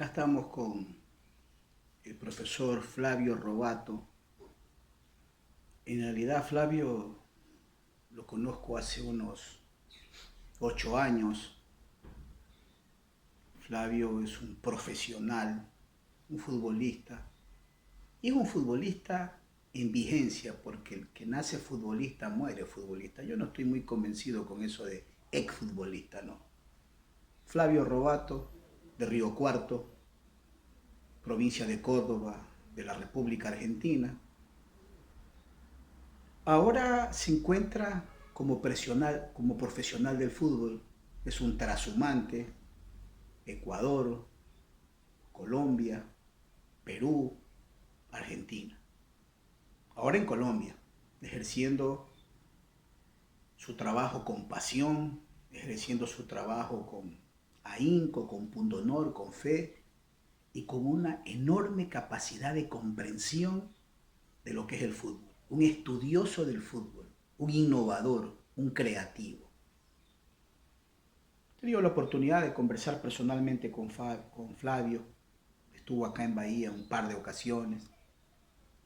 Acá estamos con el profesor Flavio Robato. En realidad Flavio lo conozco hace unos 8 años. Flavio es un profesional, un futbolista. Y es un futbolista en vigencia, porque el que nace futbolista muere futbolista. Yo no estoy muy convencido con eso de exfutbolista, no. Flavio Robato, de Río Cuarto, provincia de Córdoba, de la República Argentina. Ahora se encuentra como profesional del fútbol. Es un trashumante. Ecuador, Colombia, Perú, Argentina. Ahora en Colombia, ejerciendo su trabajo con pasión, ejerciendo su trabajo con ahínco, con pundonor, con fe y con una enorme capacidad de comprensión de lo que es el fútbol. Un estudioso del fútbol, un innovador, un creativo. He tenido la oportunidad de conversar personalmente con Flavio. Estuvo acá en Bahía un par de ocasiones.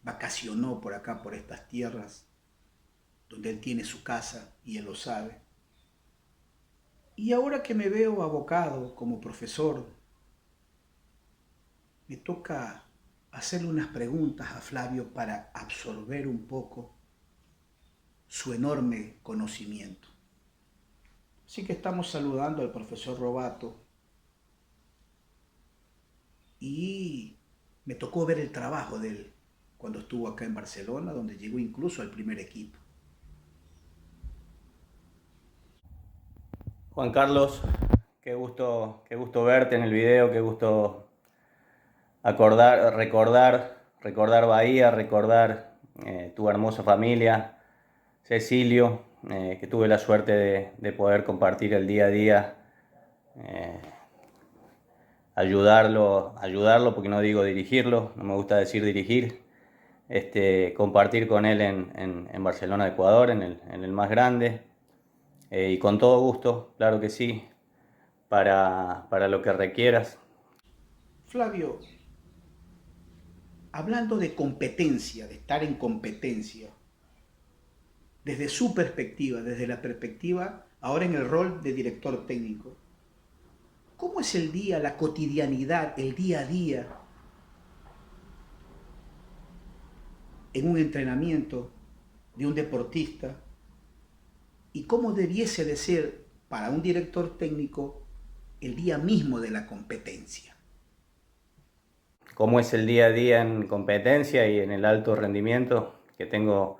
Vacacionó por acá, por estas tierras, donde él tiene su casa y él lo sabe. Y ahora que me veo abocado como profesor, me toca hacerle unas preguntas a Flavio para absorber un poco su enorme conocimiento. Así que estamos saludando al profesor Robato y me tocó ver el trabajo de él cuando estuvo acá en Barcelona, donde llegó incluso al primer equipo. Juan Carlos, qué gusto verte en el video, qué gusto recordar Bahía, recordar tu hermosa familia, Cecilio, que tuve la suerte de poder compartir el día a día, eh, ayudarlo, porque no digo dirigirlo, no me gusta decir dirigir, compartir con él en Barcelona, Ecuador, en el más grande, y con todo gusto, claro que sí, para lo que requieras. Flavio, hablando de competencia, de estar en competencia, desde su perspectiva, desde la perspectiva, ahora en el rol de director técnico, ¿cómo es el día, la cotidianidad, el día a día en un entrenamiento de un deportista? ¿Y cómo debiese de ser para un director técnico el día mismo de la competencia? Cómo es el día a día en competencia y en el alto rendimiento que tengo,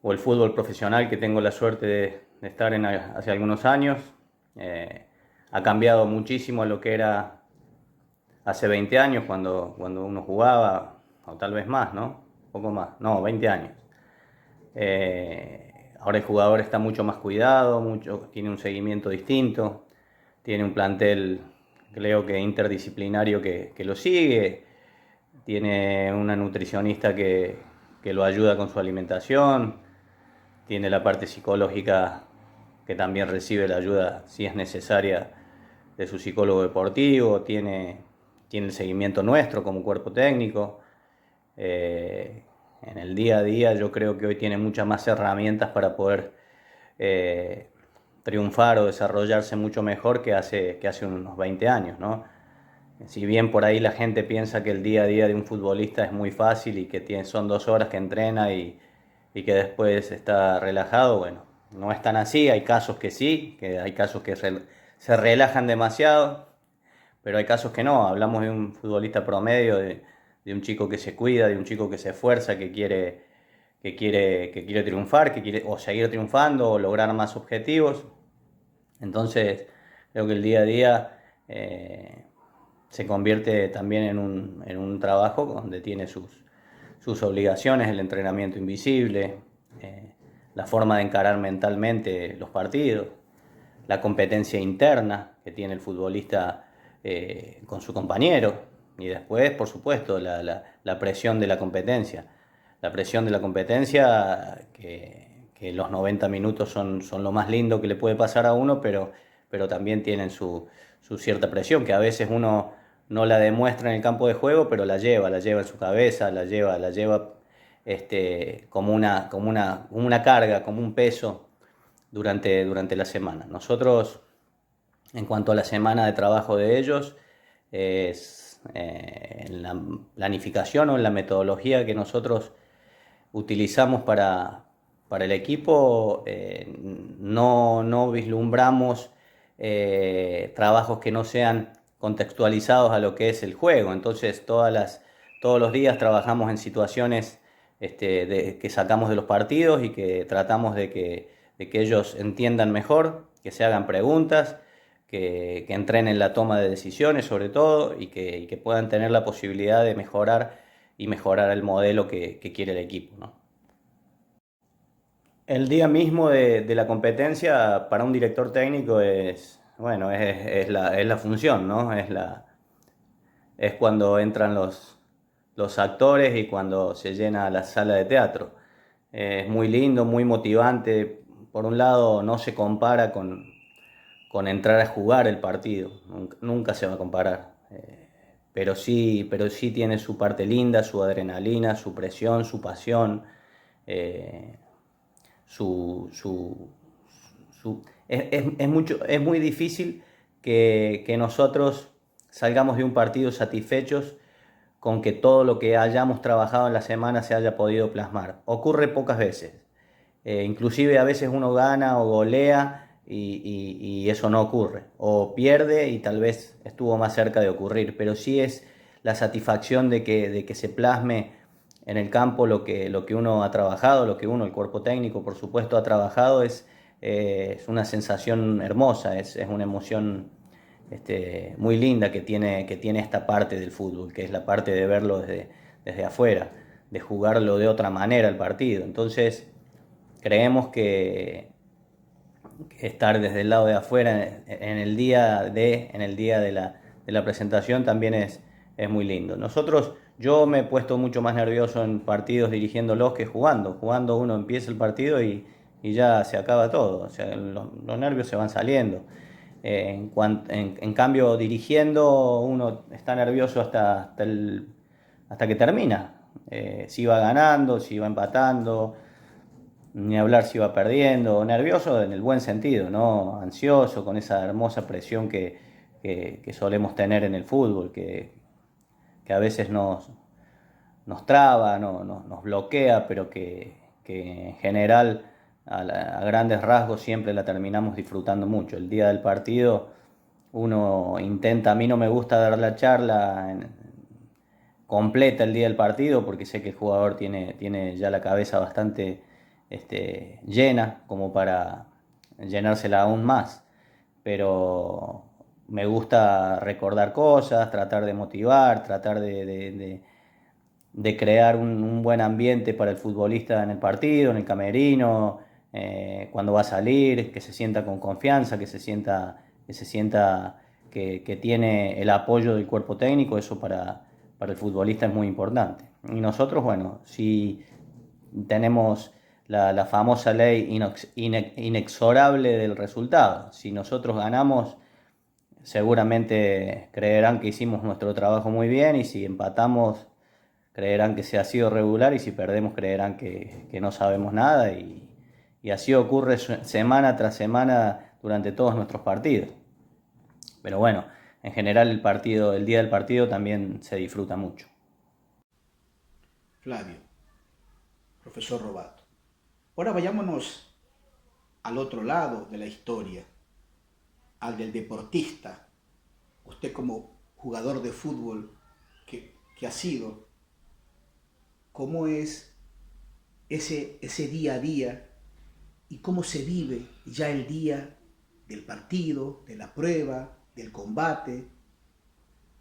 o el fútbol profesional que tengo la suerte de estar hace algunos años. Ha cambiado muchísimo a lo que era hace 20 años cuando uno jugaba, o tal vez más, ¿no? Un poco más, no, 20 años. Ahora el jugador está mucho más cuidado, tiene un seguimiento distinto, tiene un plantel, creo que interdisciplinario que lo sigue, tiene una nutricionista que lo ayuda con su alimentación, tiene la parte psicológica que también recibe la ayuda si es necesaria de su psicólogo deportivo, tiene el seguimiento nuestro como cuerpo técnico. En el día a día yo creo que hoy tiene muchas más herramientas para poder triunfar o desarrollarse mucho mejor que hace unos 20 años, ¿no? Si bien por ahí la gente piensa que el día a día de un futbolista es muy fácil y que son 2 horas que entrena y que después está relajado, bueno, no es tan así, hay casos que sí, que hay casos que se relajan demasiado, pero hay casos que no. Hablamos de un futbolista promedio, de un chico que se cuida, de un chico que se esfuerza, que quiere triunfar, que quiere o seguir triunfando o lograr más objetivos. Entonces, creo que el día a día se convierte también en un trabajo donde tiene sus obligaciones, el entrenamiento invisible, la forma de encarar mentalmente los partidos, la competencia interna que tiene el futbolista con su compañero y después, por supuesto, la presión de la competencia. La presión de la competencia que los 90 minutos son lo más lindo que le puede pasar a uno, pero también tienen su cierta presión, que a veces uno no la demuestra en el campo de juego, pero la lleva en su cabeza, la lleva como una carga, como un peso durante la semana. Nosotros, en cuanto a la semana de trabajo de ellos, es en la planificación o en la metodología que nosotros utilizamos para el equipo, no vislumbramos trabajos que no sean contextualizados a lo que es el juego. Entonces, todos los días trabajamos en situaciones que sacamos de los partidos y que tratamos de que ellos entiendan mejor, que se hagan preguntas, que entrenen la toma de decisiones sobre todo y que puedan tener la posibilidad de mejorar y mejorar el modelo que quiere el equipo, ¿no? El día mismo de la competencia para un director técnico es, bueno, es la función, ¿no? Es cuando entran los actores y cuando se llena la sala de teatro. Es muy lindo, muy motivante. Por un lado, no se compara con entrar a jugar el partido, nunca se va a comparar. Pero sí tiene su parte linda, su adrenalina, su presión, su pasión. eh, su, su, es muy difícil que nosotros salgamos de un partido satisfechos con que todo lo que hayamos trabajado en la semana se haya podido plasmar. Ocurre pocas veces. Inclusive a veces uno gana o golea y eso no ocurre. O pierde y tal vez estuvo más cerca de ocurrir. Pero sí es la satisfacción de que se plasme en el campo lo que uno ha trabajado, lo que uno, el cuerpo técnico, por supuesto, ha trabajado, es una sensación hermosa, es una emoción muy linda que tiene esta parte del fútbol, que es la parte de verlo desde afuera, de jugarlo de otra manera el partido. Entonces, creemos que estar desde el lado de afuera en el día de la presentación también es muy lindo. Yo me he puesto mucho más nervioso en partidos dirigiéndolos que jugando. Jugando uno empieza el partido y ya se acaba todo. O sea, los nervios se van saliendo. En cambio, dirigiendo uno está nervioso hasta que termina. Si va ganando, si va empatando, ni hablar si va perdiendo, nervioso en el buen sentido, ¿no? Ansioso, con esa hermosa presión que solemos tener en el fútbol, que a veces nos traba, nos bloquea, pero que en general a grandes rasgos siempre la terminamos disfrutando mucho. El día del partido uno intenta, a mí no me gusta dar la charla completa el día del partido porque sé que el jugador tiene ya la cabeza bastante llena como para llenársela aún más, pero me gusta recordar cosas, tratar de motivar, tratar de crear un buen ambiente para el futbolista en el partido, en el camerino, cuando va a salir, que se sienta con confianza, que se sienta que tiene el apoyo del cuerpo técnico. Eso para el futbolista es muy importante. Y nosotros, bueno, si tenemos la famosa ley inexorable del resultado. Si nosotros ganamos, seguramente creerán que hicimos nuestro trabajo muy bien, y si empatamos, creerán que se ha sido regular, y si perdemos, creerán que no sabemos nada, y así ocurre semana tras semana durante todos nuestros partidos. Pero bueno, en general el día del partido también se disfruta mucho. Flavio, profesor Robato. Ahora vayámonos al otro lado de la historia, al del deportista. Usted como jugador de fútbol que ha sido, ¿cómo es ese día a día y cómo se vive ya el día del partido, de la prueba, del combate,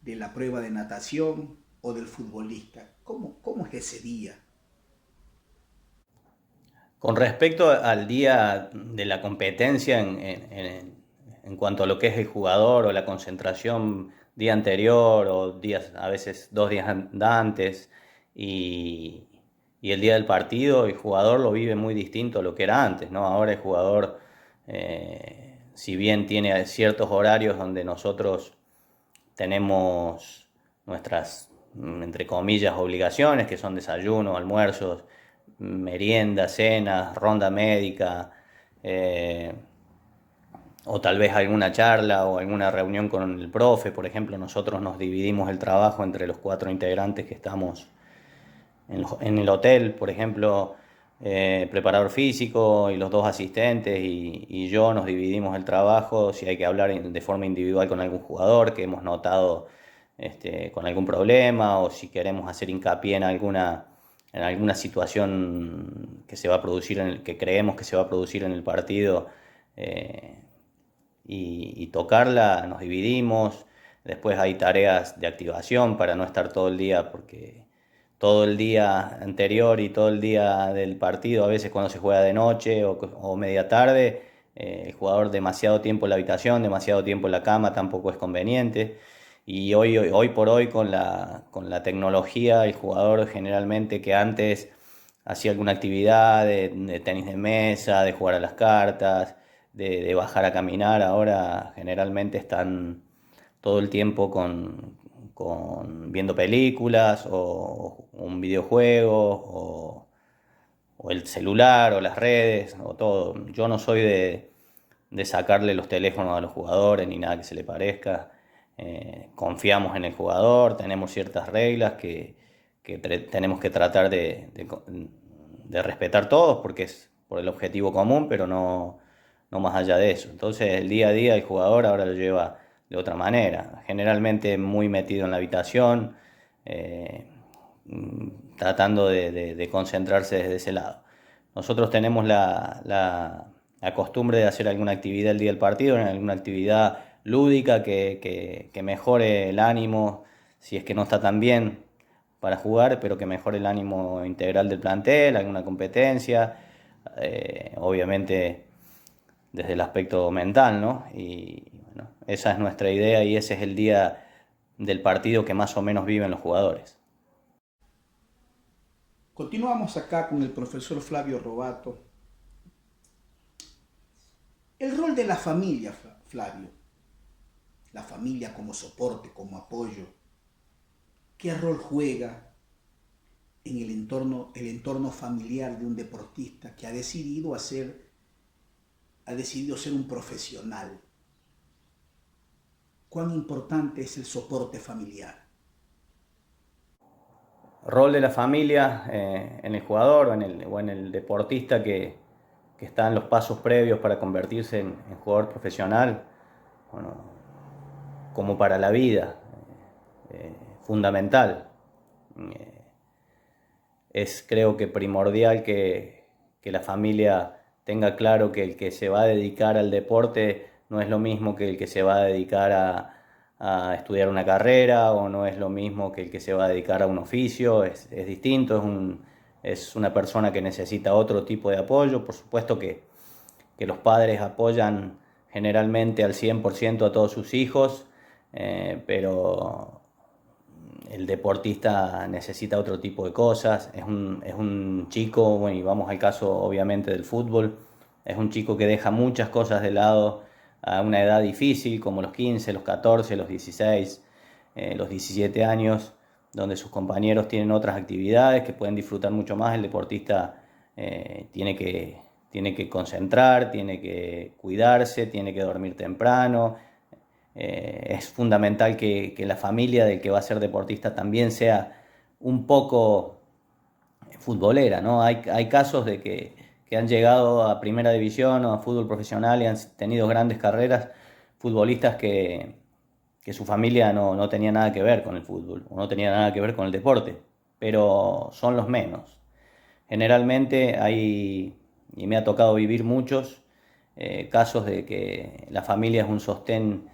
de la prueba de natación o del futbolista? ¿Cómo es ese día? Con respecto al día de la competencia en cuanto a lo que es el jugador o la concentración día anterior o días, a veces 2 días antes, y, y el día del partido, el jugador lo vive muy distinto a lo que era antes, ¿no? Ahora el jugador, si bien tiene ciertos horarios donde nosotros tenemos nuestras, entre comillas, obligaciones, que son desayunos, almuerzos, meriendas, cenas, ronda médica, eh, o tal vez alguna charla o alguna reunión con el profe. Por ejemplo, nosotros nos dividimos el trabajo entre los 4 integrantes que estamos en el hotel. Por ejemplo, preparador físico y los 2 asistentes y yo nos dividimos el trabajo si hay que hablar de forma individual con algún jugador que hemos notado con algún problema, o si queremos hacer hincapié en alguna situación que se va a producir que creemos que se va a producir en el partido, eh, y tocarla. Nos dividimos. Después hay tareas de activación para no estar todo el día, porque todo el día anterior y todo el día del partido, a veces cuando se juega de noche o media tarde, el jugador demasiado tiempo en la habitación, demasiado tiempo en la cama, tampoco es conveniente. Y hoy por hoy con la tecnología, el jugador generalmente, que antes hacía alguna actividad de tenis de mesa, de jugar a las cartas, de bajar a caminar, ahora generalmente están todo el tiempo viendo películas o un videojuego o el celular o las redes o todo. Yo no soy de sacarle los teléfonos a los jugadores ni nada que se le parezca. Confiamos en el jugador, tenemos ciertas reglas que tenemos que tratar de respetar todos, porque es por el objetivo común, pero no más allá de eso. Entonces el día a día el jugador ahora lo lleva de otra manera, generalmente muy metido en la habitación, eh, tratando de concentrarse desde ese lado. Nosotros tenemos la costumbre de hacer alguna actividad el día del partido, alguna actividad lúdica que mejore el ánimo, si es que no está tan bien para jugar, pero que mejore el ánimo integral del plantel, alguna competencia, obviamente desde el aspecto mental, ¿no? Y bueno, esa es nuestra idea y ese es el día del partido que más o menos viven los jugadores. Continuamos acá con el profesor Flavio Robato. El rol de la familia, Flavio. La familia como soporte, como apoyo. ¿Qué rol juega en el entorno familiar de un deportista que ha decidido ser un profesional? ¿Cuán importante es el soporte familiar? Rol de la familia en el jugador o en el deportista que está en los pasos previos para convertirse en jugador profesional, bueno, como para la vida, fundamental. Eh, es, creo que, primordial que la familia tenga claro que el que se va a dedicar al deporte no es lo mismo que el que se va a dedicar a estudiar una carrera, o no es lo mismo que el que se va a dedicar a un oficio. Es distinto, es una persona que necesita otro tipo de apoyo. Por supuesto que los padres apoyan generalmente al 100% a todos sus hijos, pero el deportista necesita otro tipo de cosas. Es un chico, bueno, y vamos al caso obviamente del fútbol, es un chico que deja muchas cosas de lado a una edad difícil, como los 15, los 14, los 16, los 17 años, donde sus compañeros tienen otras actividades que pueden disfrutar mucho más. El deportista tiene que concentrar, tiene que cuidarse, tiene que dormir temprano. Es fundamental que la familia del que va a ser deportista también sea un poco futbolera, ¿no? Hay casos que han llegado a primera división o a fútbol profesional y han tenido grandes carreras, futbolistas que su familia no tenía nada que ver con el fútbol o no tenía nada que ver con el deporte, pero son los menos. Generalmente y me ha tocado vivir muchos casos de que la familia es un sostén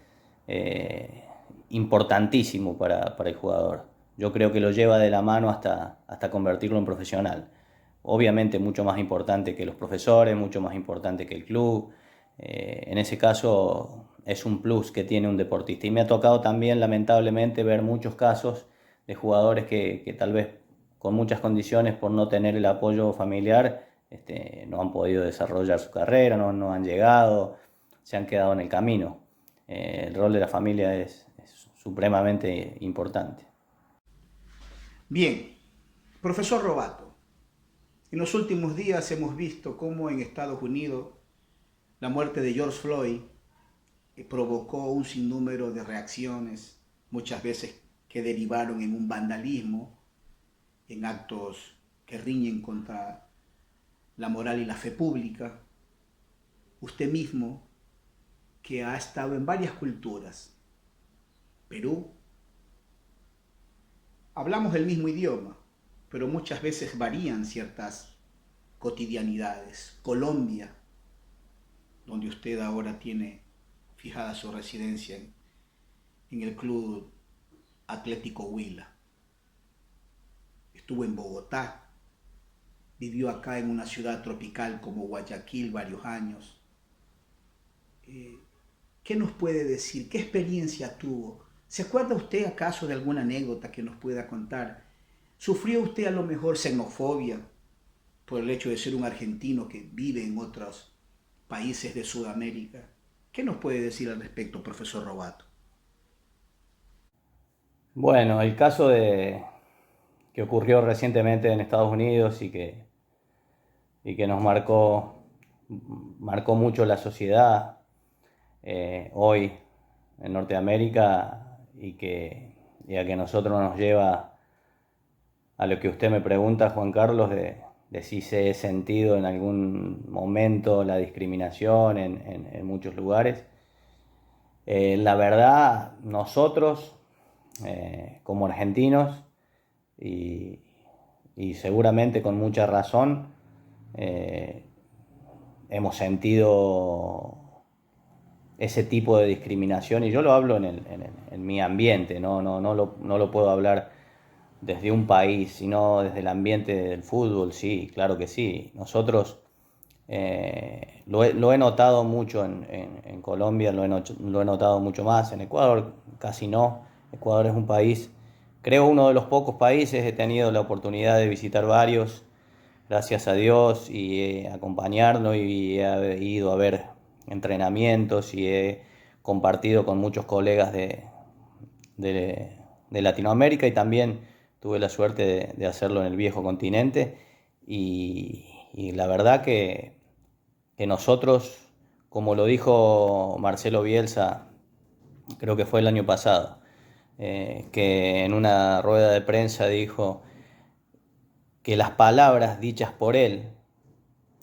eh, importantísimo para el jugador. Yo creo que lo lleva de la mano hasta convertirlo en profesional. Obviamente mucho más importante que los profesores, mucho más importante que el club. En ese caso es un plus que tiene un deportista. Y me ha tocado también, lamentablemente, ver muchos casos de jugadores que tal vez con muchas condiciones, por no tener el apoyo familiar, no han podido desarrollar su carrera, no han llegado, se han quedado en el camino. El rol de la familia es supremamente importante. Bien, profesor Robato, en los últimos días hemos visto cómo en Estados Unidos la muerte de George Floyd provocó un sinnúmero de reacciones, muchas veces que derivaron en un vandalismo, en actos que riñen contra la moral y la fe pública. Usted mismo, que ha estado en varias culturas, Perú, hablamos el mismo idioma, pero muchas veces varían ciertas cotidianidades. Colombia, donde usted ahora tiene fijada su residencia en el Club Atlético Huila. Estuvo en Bogotá, vivió acá en una ciudad tropical como Guayaquil varios años. ¿Qué nos puede decir? ¿Qué experiencia tuvo? ¿Se acuerda usted acaso de alguna anécdota que nos pueda contar? ¿Sufrió usted a lo mejor xenofobia por el hecho de ser un argentino que vive en otros países de Sudamérica? ¿Qué nos puede decir al respecto, profesor Robato? Bueno, el caso que ocurrió recientemente en Estados Unidos y que nos marcó mucho la sociedad hoy en Norteamérica y a que nosotros nos lleva a lo que usted me pregunta, Juan Carlos, de si se he sentido en algún momento la discriminación en muchos lugares. La verdad, nosotros, como argentinos, y, y seguramente con mucha razón, eh, hemos sentido ese tipo de discriminación, y yo lo hablo en mi ambiente, no lo puedo hablar desde un país, sino desde el ambiente del fútbol. Sí, claro que sí. Nosotros lo he notado mucho en Colombia, lo he notado mucho más. En Ecuador casi no. Ecuador es un país, creo uno de los pocos países, he tenido la oportunidad de visitar varios, gracias a Dios, y acompañarlo, y he ido a ver entrenamientos y he compartido con muchos colegas de Latinoamérica, y también tuve la suerte de hacerlo en el viejo continente, y la verdad que nosotros, como lo dijo Marcelo Bielsa, creo que fue el año pasado, que en una rueda de prensa dijo que las palabras dichas por él,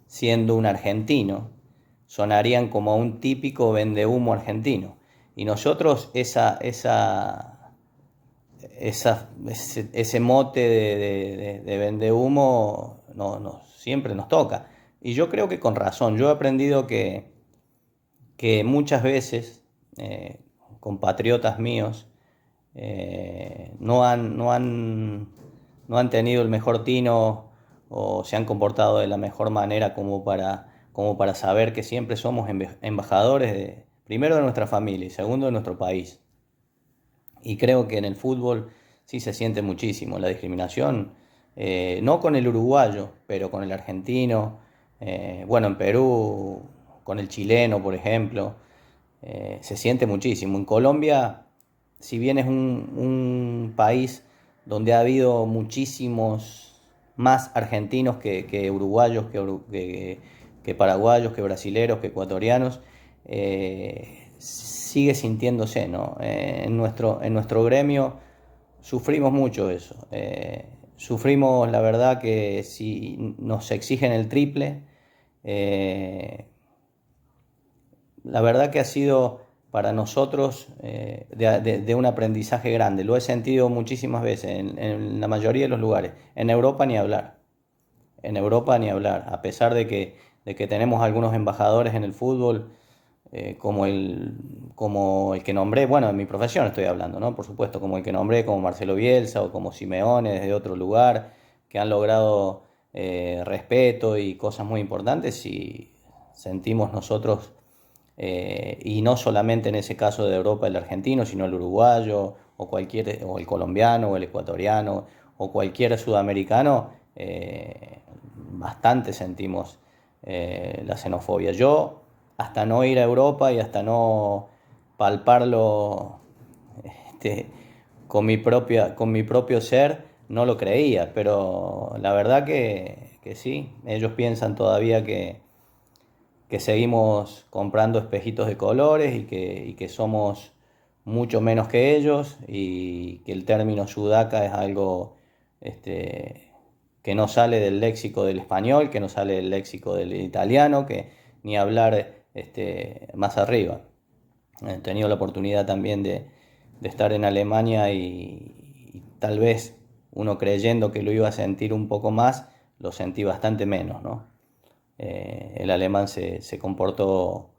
siendo un argentino, sonarían como a un típico vendehumo argentino. Y nosotros ese mote de vendehumo siempre nos toca. Y yo creo que con razón. Yo he aprendido que muchas veces compatriotas míos no han tenido el mejor tino, o se han comportado de la mejor manera como para saber que siempre somos embajadores primero de nuestra familia y segundo de nuestro país. Y creo que en el fútbol sí se siente muchísimo la discriminación, no con el uruguayo, pero con el argentino, bueno, en Perú, con el chileno, por ejemplo, se siente muchísimo. En Colombia, si bien es un país donde ha habido muchísimos más argentinos que uruguayos, que paraguayos, que brasileros, que ecuatorianos, sigue sintiéndose, ¿no? En nuestro gremio sufrimos mucho eso. Sufrimos, la verdad, que si nos exigen el triple, la verdad que ha sido para nosotros de un aprendizaje grande. Lo he sentido muchísimas veces en la mayoría de los lugares. En Europa ni hablar. En Europa ni hablar. A pesar de que tenemos algunos embajadores en el fútbol, como el que nombré, bueno, en mi profesión estoy hablando, ¿no? Por supuesto, como el que nombré, como Marcelo Bielsa o como Simeone desde otro lugar, que han logrado respeto y cosas muy importantes, y sentimos nosotros, y no solamente en ese caso de Europa el argentino, sino el uruguayo o el colombiano o el ecuatoriano o cualquier sudamericano, bastante sentimos la xenofobia. Yo, hasta no ir a Europa y hasta no palparlo este, con mi propio ser, no lo creía, pero la verdad que sí, ellos piensan todavía que seguimos comprando espejitos de colores y que somos mucho menos que ellos y que el término sudaca es algo que no sale del léxico del español, que no sale del léxico del italiano, que ni hablar más arriba. He tenido la oportunidad también de estar en Alemania y tal vez uno creyendo que lo iba a sentir un poco más, lo sentí bastante menos, ¿no? El alemán se comportó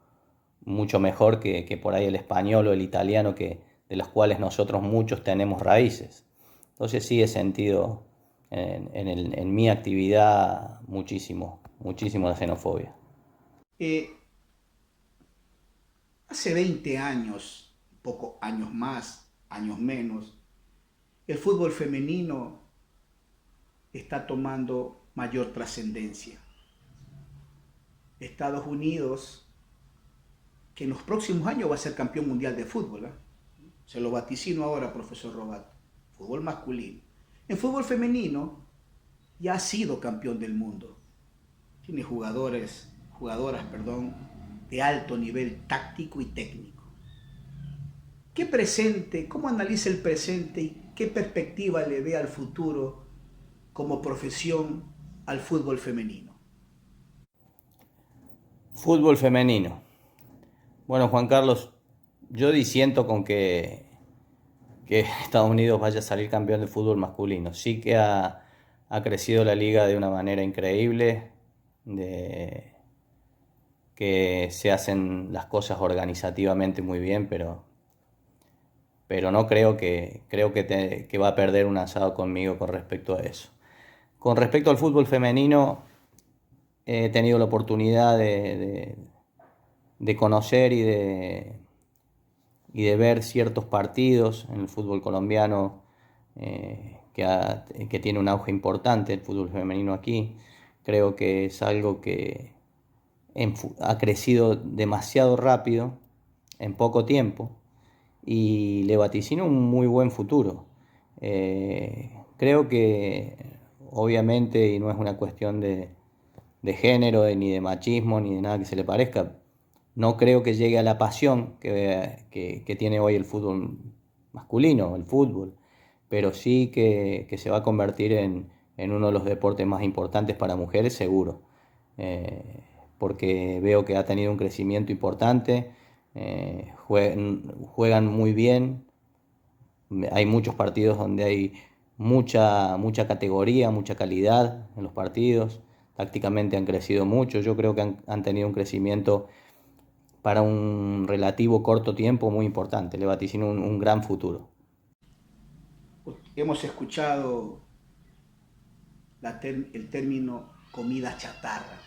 mucho mejor que por ahí el español o el italiano, de los cuales nosotros muchos tenemos raíces. Entonces sí he sentido en mi actividad muchísimo la xenofobia. Eh, Hace 20 años, pocos años más, años menos, el fútbol femenino está tomando mayor trascendencia. Estados Unidos, que en los próximos años va a ser campeón mundial de fútbol, ¿eh? Se lo vaticino ahora, profesor Robato. Fútbol masculino. En fútbol femenino ya ha sido campeón del mundo. Tiene jugadoras, de alto nivel táctico y técnico. ¿Qué presente, cómo analiza el presente y qué perspectiva le ve al futuro como profesión al fútbol femenino? Fútbol femenino. Bueno, Juan Carlos, yo disiento con que Estados Unidos vaya a salir campeón de fútbol masculino. Sí que ha crecido la liga de una manera increíble, que se hacen las cosas organizativamente muy bien, pero no creo que va a perder un asado conmigo con respecto a eso. Con respecto al fútbol femenino, he tenido la oportunidad de conocer y de ver ciertos partidos en el fútbol colombiano, que tiene un auge importante el fútbol femenino aquí. Creo que es algo que ha crecido demasiado rápido en poco tiempo y le vaticino un muy buen futuro. Creo que obviamente, y no es una cuestión de género, ni de machismo, ni de nada que se le parezca, no creo que llegue a la pasión que tiene hoy el fútbol masculino, el fútbol, pero sí que se va a convertir en uno de los deportes más importantes para mujeres, seguro. Porque veo que ha tenido un crecimiento importante, juegan muy bien, hay muchos partidos donde hay mucha categoría, mucha calidad en los partidos, tácticamente han crecido mucho, yo creo que han tenido un crecimiento para un relativo corto tiempo muy importante, le vaticino un gran futuro. Hemos escuchado el término comida chatarra,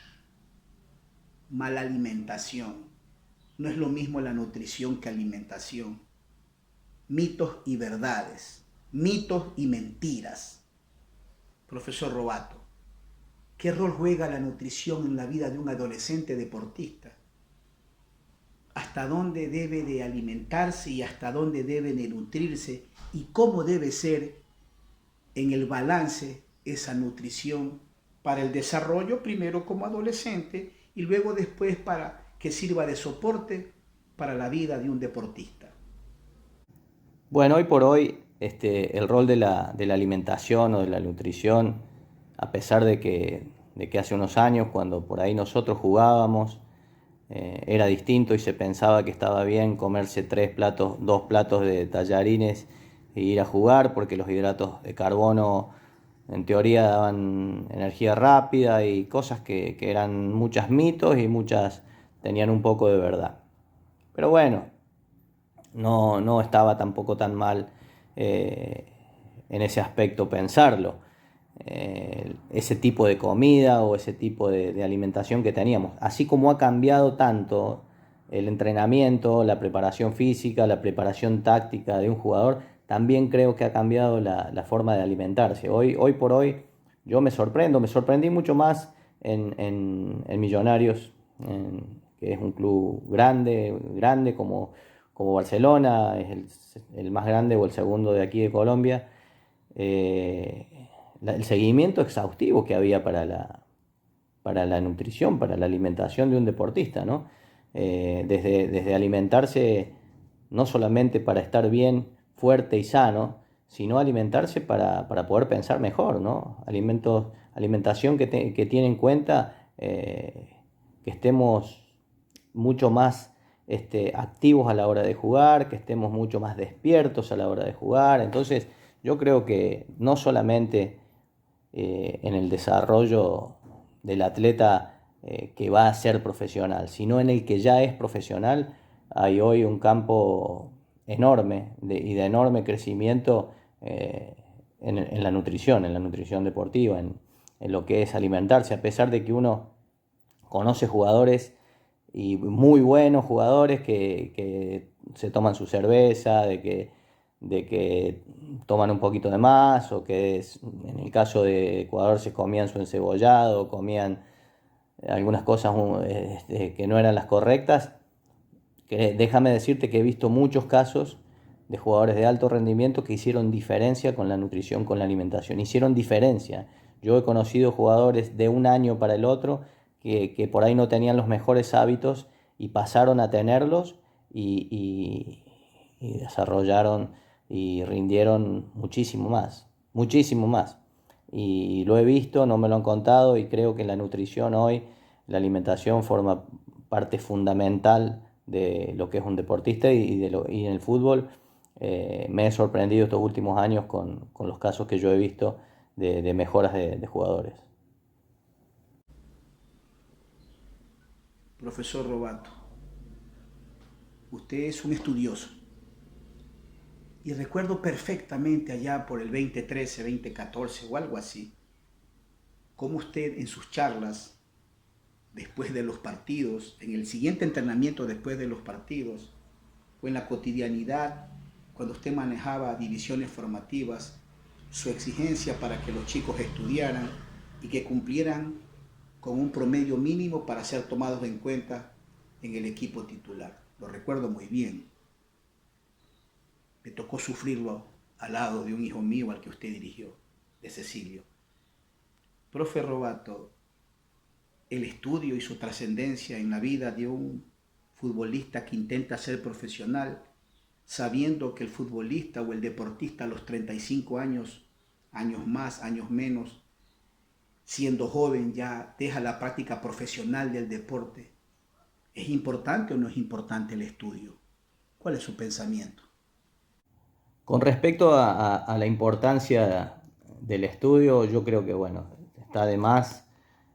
mala alimentación. No es lo mismo la nutrición que alimentación. Mitos y verdades, mitos y mentiras. Profesor Robato, ¿qué rol juega la nutrición en la vida de un adolescente deportista? ¿Hasta dónde debe de alimentarse y hasta dónde debe de nutrirse? ¿Y cómo debe ser en el balance esa nutrición para el desarrollo, primero como adolescente y luego después para que sirva de soporte para la vida de un deportista? Bueno, hoy por hoy el rol de la alimentación o de la nutrición, a pesar de que hace unos años, cuando por ahí nosotros jugábamos, era distinto y se pensaba que estaba bien comerse dos platos de tallarines e ir a jugar, porque los hidratos de carbono en teoría daban energía rápida y cosas que eran muchas mitos y muchas tenían un poco de verdad. Pero bueno, no estaba tampoco tan mal en ese aspecto pensarlo. Ese tipo de comida o ese tipo de alimentación que teníamos. Así como ha cambiado tanto el entrenamiento, la preparación física, la preparación táctica de un jugador, también creo que ha cambiado la forma de alimentarse. Hoy por hoy yo me sorprendí mucho más en Millonarios, que es un club grande como Barcelona, es el más grande o el segundo de aquí de Colombia. el seguimiento exhaustivo que había para la nutrición, para la alimentación de un deportista, ¿no? Desde alimentarse no solamente para estar bien, fuerte y sano, sino alimentarse para poder pensar mejor, ¿no? Alimentación que tiene en cuenta que estemos mucho más activos a la hora de jugar, que estemos mucho más despiertos a la hora de jugar. Entonces, yo creo que no solamente en el desarrollo del atleta que va a ser profesional, sino en el que ya es profesional, hay hoy un campo enorme y de enorme crecimiento en la nutrición deportiva, en lo que es alimentarse, a pesar de que uno conoce jugadores y muy buenos jugadores que se toman su cerveza, de que toman un poquito de más, o que en el caso de Ecuador se comían su encebollado, comían algunas cosas que no eran las correctas. Que déjame decirte que he visto muchos casos de jugadores de alto rendimiento que hicieron diferencia con la nutrición, con la alimentación. Hicieron diferencia. Yo he conocido jugadores de un año para el otro que por ahí no tenían los mejores hábitos y pasaron a tenerlos y desarrollaron y rindieron muchísimo más, muchísimo más. Y lo he visto, no me lo han contado, y creo que la nutrición hoy, la alimentación forma parte fundamental de lo que es un deportista y en el fútbol. Me he sorprendido estos últimos años con los casos que yo he visto de mejoras de jugadores. Profesor Robato, usted es un estudioso y recuerdo perfectamente allá por el 2013, 2014 o algo así, cómo usted en sus charlas, después de los partidos, en el siguiente entrenamiento después de los partidos, o en la cotidianidad, cuando usted manejaba divisiones formativas, su exigencia para que los chicos estudiaran y que cumplieran con un promedio mínimo para ser tomados en cuenta en el equipo titular. Lo recuerdo muy bien. Me tocó sufrirlo al lado de un hijo mío al que usted dirigió, de Cecilio. Profe Robato, el estudio y su trascendencia en la vida de un futbolista que intenta ser profesional, sabiendo que el futbolista o el deportista a los 35 años, años más, años menos, siendo joven ya deja la práctica profesional del deporte. ¿Es importante o no es importante el estudio? ¿Cuál es su pensamiento? Con respecto a la importancia del estudio, yo creo que bueno, está de más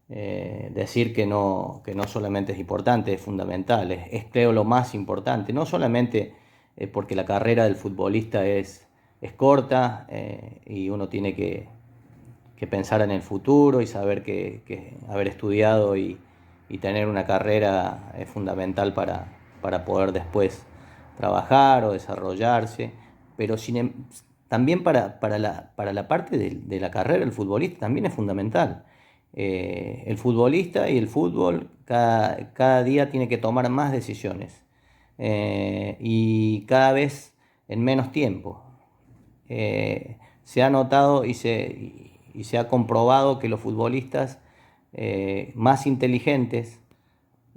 decir que no solamente es importante, es fundamental, creo lo más importante, no solamente porque la carrera del futbolista es corta y uno tiene que pensar en el futuro y saber que haber estudiado y tener una carrera es fundamental para poder después trabajar o desarrollarse, pero también para la parte de la carrera del futbolista también es fundamental. El futbolista y el fútbol cada día tiene que tomar más decisiones y cada vez en menos tiempo. Se ha notado y se ha comprobado que los futbolistas más inteligentes,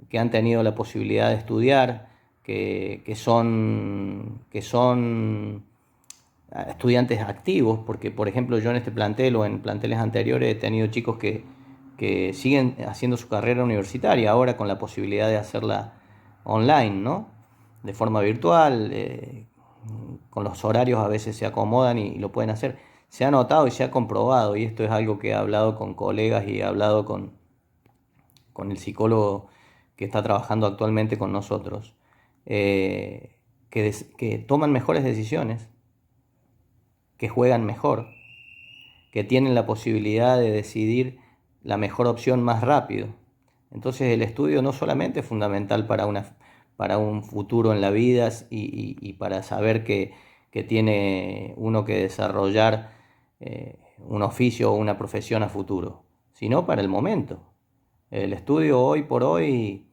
que han tenido la posibilidad de estudiar, que son estudiantes activos, porque por ejemplo yo en este plantel o en planteles anteriores he tenido chicos que siguen haciendo su carrera universitaria ahora con la posibilidad de hacerla online, ¿no? De forma virtual, con los horarios a veces se acomodan y lo pueden hacer. Se ha notado y se ha comprobado, y esto es algo que he hablado con colegas y he hablado con el psicólogo que está trabajando actualmente con nosotros, que toman mejores decisiones, que juegan mejor, que tienen la posibilidad de decidir la mejor opción más rápido. Entonces el estudio no solamente es fundamental para un futuro en la vida y para saber que tiene uno que desarrollar un oficio o una profesión a futuro, sino para el momento. El estudio hoy por hoy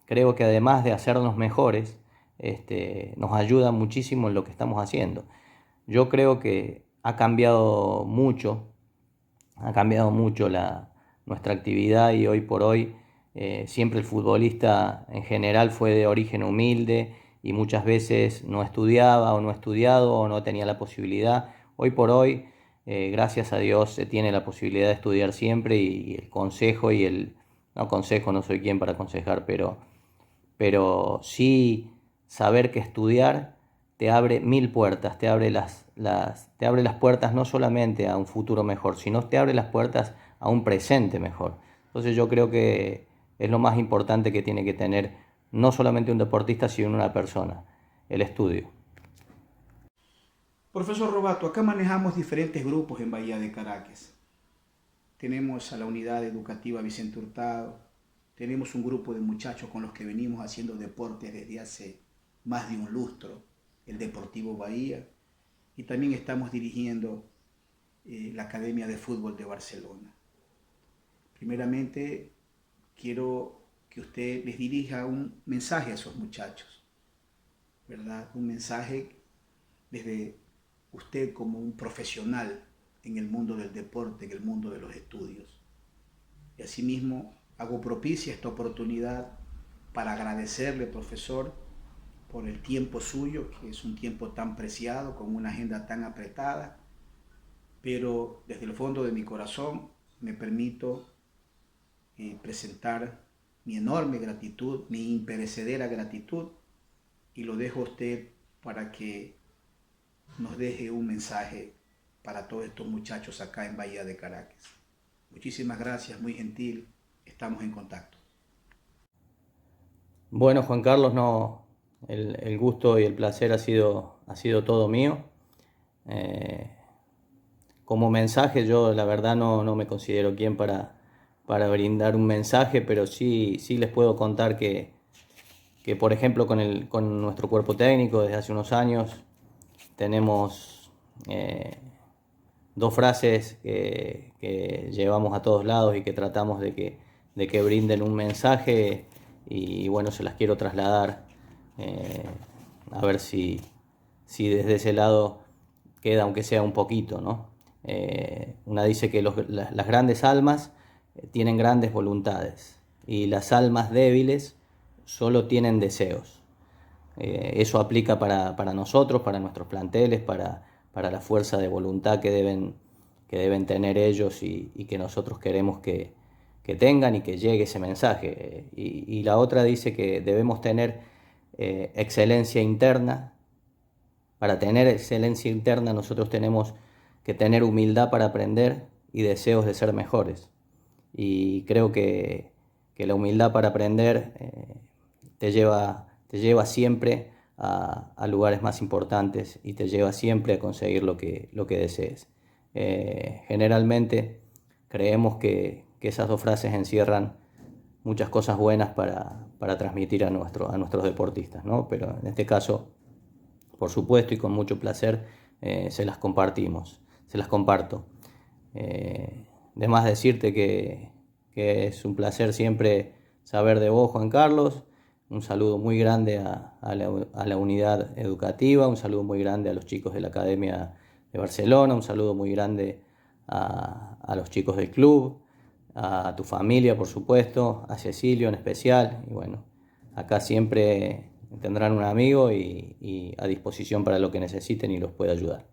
creo que además de hacernos mejores, nos ayuda muchísimo en lo que estamos haciendo. Yo creo que ha cambiado mucho, nuestra actividad y hoy por hoy siempre el futbolista en general fue de origen humilde y muchas veces no estudiaba o no estudiado o no tenía la posibilidad. Hoy por hoy, gracias a Dios, se tiene la posibilidad de estudiar siempre y el consejo no consejo, no soy quien para aconsejar, pero sí saber que estudiar te abre mil puertas, te abre te abre las puertas no solamente a un futuro mejor, sino te abre las puertas a un presente mejor. Entonces yo creo que es lo más importante que tiene que tener no solamente un deportista, sino una persona, el estudio. Profesor Robato, acá manejamos diferentes grupos en Bahía de Caracas. Tenemos a la unidad educativa Vicente Hurtado, tenemos un grupo de muchachos con los que venimos haciendo deportes desde hace más de un lustro, el Deportivo Bahía, y también estamos dirigiendo la Academia de Fútbol de Barcelona. Primeramente, quiero que usted les dirija un mensaje a esos muchachos, ¿verdad? Un mensaje desde usted como un profesional en el mundo del deporte, en el mundo de los estudios. Y asimismo, hago propicia esta oportunidad para agradecerle, profesor, por el tiempo suyo, que es un tiempo tan preciado, con una agenda tan apretada, pero desde el fondo de mi corazón me permito presentar mi enorme gratitud, mi imperecedera gratitud, y lo dejo a usted para que nos deje un mensaje para todos estos muchachos acá en Bahía de Caracas. Muchísimas gracias, muy gentil, estamos en contacto. Bueno, Juan Carlos, no, el gusto y el placer ha sido todo mío. Eh, Como mensaje, yo la verdad no me considero quien para brindar un mensaje, pero sí les puedo contar que por ejemplo, con nuestro cuerpo técnico desde hace unos años tenemos dos frases que llevamos a todos lados y que tratamos de que brinden un mensaje y bueno, se las quiero trasladar, eh, a ver si desde ese lado queda aunque sea un poquito, ¿no? Una dice que las grandes almas tienen grandes voluntades y las almas débiles solo tienen deseos. Eso aplica para nosotros, para nuestros planteles, para la fuerza de voluntad que deben tener ellos y que nosotros queremos que tengan y que llegue ese mensaje. Y la otra dice que debemos tener excelencia interna. Para tener excelencia interna nosotros tenemos que tener humildad para aprender y deseos de ser mejores. Y creo que la humildad para aprender te lleva siempre a lugares más importantes y te lleva siempre a conseguir lo que desees. Generalmente creemos que esas dos frases encierran muchas cosas buenas para transmitir a nuestros deportistas, ¿no? Pero en este caso, por supuesto y con mucho placer, se las comparto. De más decirte que es un placer siempre saber de vos, Juan Carlos. Un saludo muy grande a la unidad educativa, un saludo muy grande a los chicos de la Academia de Barcelona, un saludo muy grande a los chicos del club, a tu familia, por supuesto, a Cecilio en especial. Y bueno, acá siempre tendrán un amigo y a disposición para lo que necesiten y los pueda ayudar.